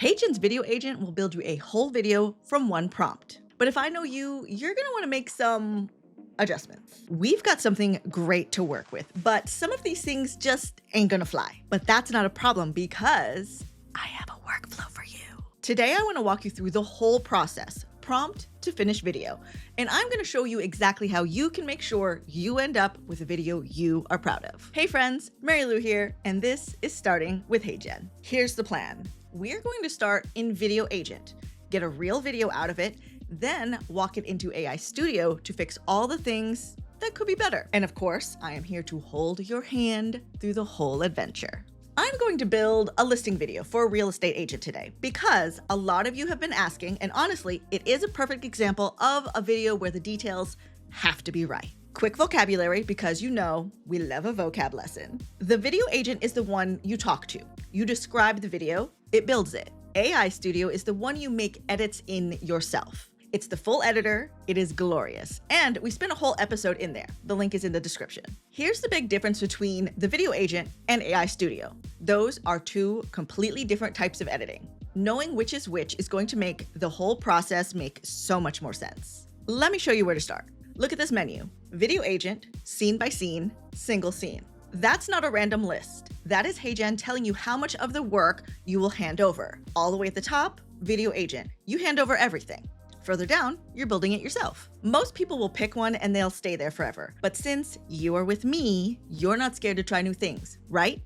HeyGen's video agent will build you a whole video from one prompt. But if I know you, you're gonna wanna make some adjustments. We've got something great to work with, but some of these things just ain't gonna fly. But that's not a problem because I have a workflow for you. Today, I wanna walk you through the whole process, prompt to finished video. And I'm gonna show you exactly how you can make sure you end up with a video you are proud of. Hey friends, Mary Lou here, and this is Starting with HeyGen. Here's the plan. We're going to start in Video Agent, get a real video out of it, then walk it into AI Studio to fix all the things that could be better. And of course, I am here to hold your hand through the whole adventure. I'm going to build a listing video for a real estate agent today because a lot of you have been asking, and honestly, it is a perfect example of a video where the details have to be right. Quick vocabulary because you know we love a vocab lesson. The video agent is the one you talk to. You describe the video, it builds it. AI Studio is the one you make edits in yourself. It's the full editor, it is glorious, and we spent a whole episode in there. The link is in the description. Here's the big difference between the video agent and AI Studio. Those are two completely different types of editing. Knowing which is going to make the whole process make so much more sense. Let me show you where to start. Look at this menu. Video agent, scene by scene, single scene. That's not a random list. That is HeyGen telling you how much of the work you will hand over. All the way at the top, video agent. You hand over everything. Further down, you're building it yourself. Most people will pick one and they'll stay there forever. But since you are with me, you're not scared to try new things, right?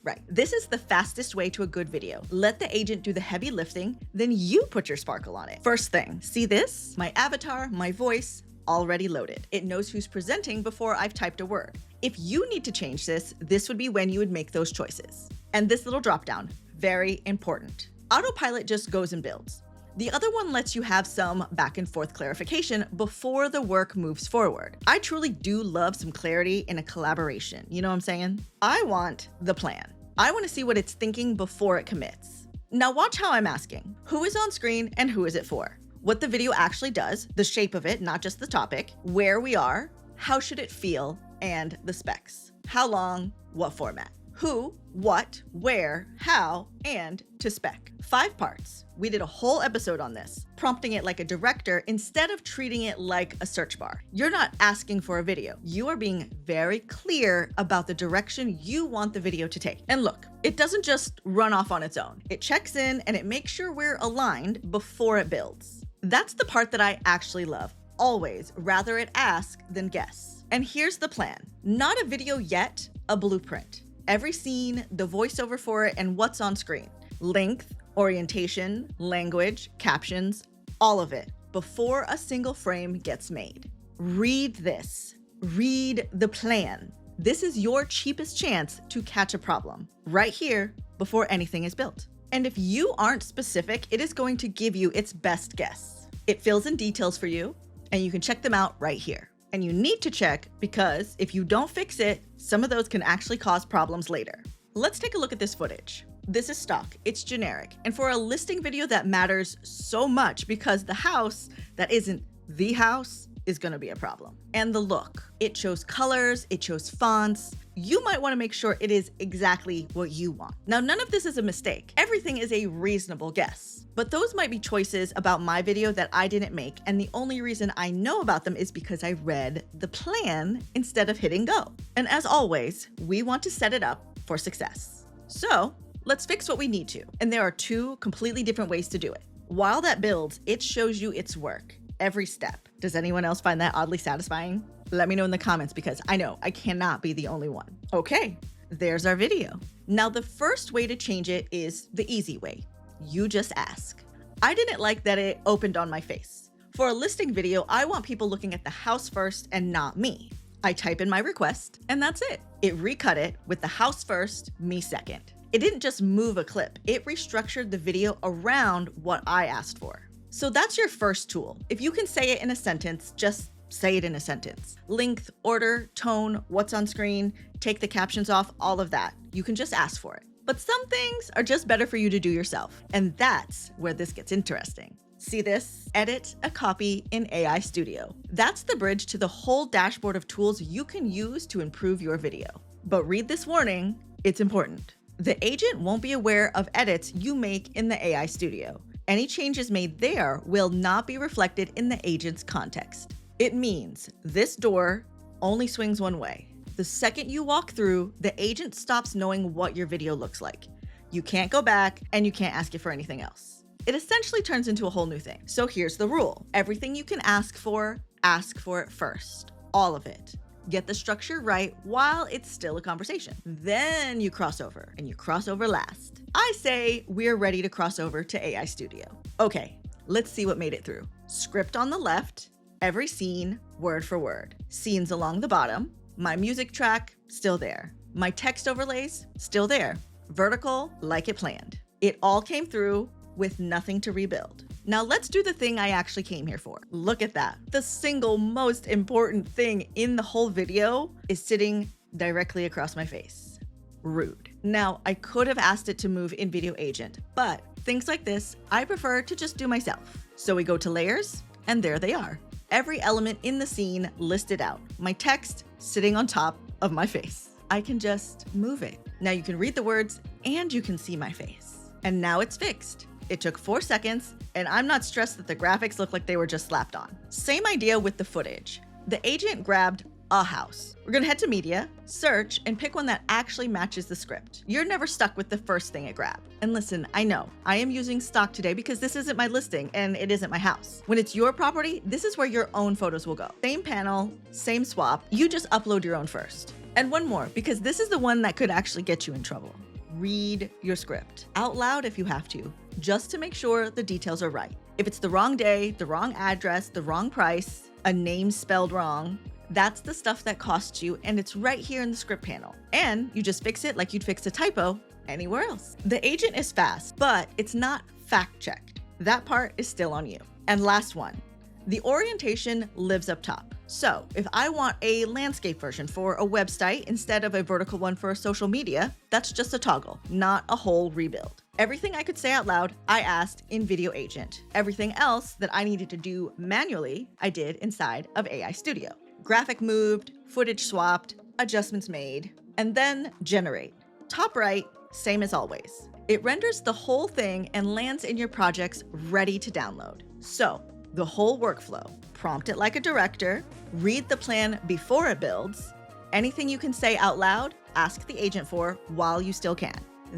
Right. This is the fastest way to a good video. Let the agent do the heavy lifting, then you put your sparkle on it. First thing, see this? My avatar, my voice, already loaded. It knows who's presenting before I've typed a word. If you need to change this would be when you would make those choices. And this little dropdown, very important. Autopilot just goes and builds. The other one lets you have some back and forth clarification before the work moves forward. I truly do love some clarity in a collaboration. You know what I'm saying? I want the plan. I want to see what it's thinking before it commits. Now watch how I'm asking. Who is on screen and who is it for? What the video actually does, the shape of it, not just the topic, where we are, how should it feel, and the specs. How long, what format. Who, what, where, how, and to spec. 5 parts. We did a whole episode on this, prompting it like a director instead of treating it like a search bar. You're not asking for a video. You are being very clear about the direction you want the video to take. And look, it doesn't just run off on its own. It checks in and it makes sure we're aligned before it builds. That's the part that I actually love. Always rather it ask than guess. And here's the plan. Not a video yet, a blueprint. Every scene, the voiceover for it, and what's on screen. Length, orientation, language, captions, all of it, before a single frame gets made. Read this. Read the plan. This is your cheapest chance to catch a problem, right here, before anything is built. And if you aren't specific, it is going to give you its best guess. It fills in details for you, and you can check them out right here. And you need to check because if you don't fix it, some of those can actually cause problems later. Let's take a look at this footage. This is stock, it's generic. And for a listing video that matters so much because the house that isn't the house is gonna be a problem. And the look, it shows colors, it shows fonts. You might wanna make sure it is exactly what you want. Now, none of this is a mistake. Everything is a reasonable guess. But those might be choices about my video that I didn't make, and the only reason I know about them is because I read the plan instead of hitting go. And as always, we want to set it up for success. So let's fix what we need to. And there are 2 completely different ways to do it. While that builds, it shows you its work, every step. Does anyone else find that oddly satisfying? Let me know in the comments because I know I cannot be the only one. Okay, there's our video. Now the first way to change it is the easy way. You just ask. I didn't like that it opened on my face. For a listing video, I want people looking at the house first and not me. I type in my request and that's it. It recut it with the house first, me second. It didn't just move a clip, it restructured the video around what I asked for. So that's your first tool. If you can say it in a sentence, just say it in a sentence. Length, order, tone, what's on screen, take the captions off, all of that. You can just ask for it. But some things are just better for you to do yourself. And that's where this gets interesting. See this? Edit a copy in AI Studio. That's the bridge to the whole dashboard of tools you can use to improve your video. But read this warning, it's important. The agent won't be aware of edits you make in the AI Studio. Any changes made there will not be reflected in the agent's context. It means this door only swings one way. The second you walk through, the agent stops knowing what your video looks like. You can't go back and you can't ask it for anything else. It essentially turns into a whole new thing. So here's the rule. Everything you can ask for it first. All of it. Get the structure right while it's still a conversation. Then you cross over, and you cross over last. I say we're ready to cross over to AI Studio. Okay, let's see what made it through. Script on the left, every scene, word for word. Scenes along the bottom, my music track, still there. My text overlays, still there. Vertical, like it planned. It all came through with nothing to rebuild. Now let's do the thing I actually came here for. Look at that. The single most important thing in the whole video is sitting directly across my face. Rude. Now, I could have asked it to move in Video Agent, but things like this, I prefer to just do myself. So we go to layers, and there they are. Every element in the scene listed out. My text sitting on top of my face. I can just move it. Now you can read the words and you can see my face. And now it's fixed. It took 4 seconds, and I'm not stressed that the graphics look like they were just slapped on. Same idea with the footage. The agent grabbed a house. We're gonna head to media, search, and pick one that actually matches the script. You're never stuck with the first thing it grabbed. And listen, I know, I am using stock today because this isn't my listing and it isn't my house. When it's your property, this is where your own photos will go. Same panel, same swap, you just upload your own first. And one more, because this is the one that could actually get you in trouble. Read your script out loud if you have to, just to make sure the details are right. If it's the wrong day, the wrong address, the wrong price, a name spelled wrong, that's the stuff that costs you, and it's right here in the script panel. And you just fix it like you'd fix a typo anywhere else. The agent is fast, but it's not fact-checked. That part is still on you. And last one, the orientation lives up top. So if I want a landscape version for a website instead of a vertical one for social media, that's just a toggle, not a whole rebuild. Everything I could say out loud, I asked in Video Agent. Everything else that I needed to do manually, I did inside of AI Studio. Graphic moved, footage swapped, adjustments made, and then generate. Top right, same as always. It renders the whole thing and lands in your projects ready to download. So the whole workflow, prompt it like a director, read the plan before it builds, anything you can say out loud, ask the agent for while you still can.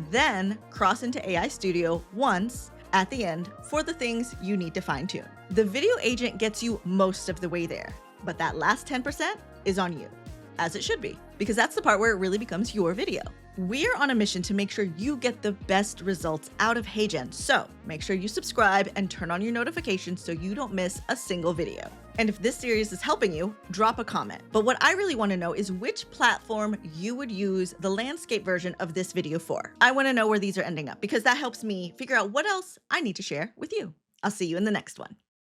Then cross into AI Studio once at the end for the things you need to fine tune. The Video Agent gets you most of the way there, but that last 10% is on you, as it should be, because that's the part where it really becomes your video. We're on a mission to make sure you get the best results out of HeyGen, so make sure you subscribe and turn on your notifications so you don't miss a single video. And if this series is helping you, drop a comment. But what I really want to know is which platform you would use the landscape version of this video for. I want to know where these are ending up because that helps me figure out what else I need to share with you. I'll see you in the next one.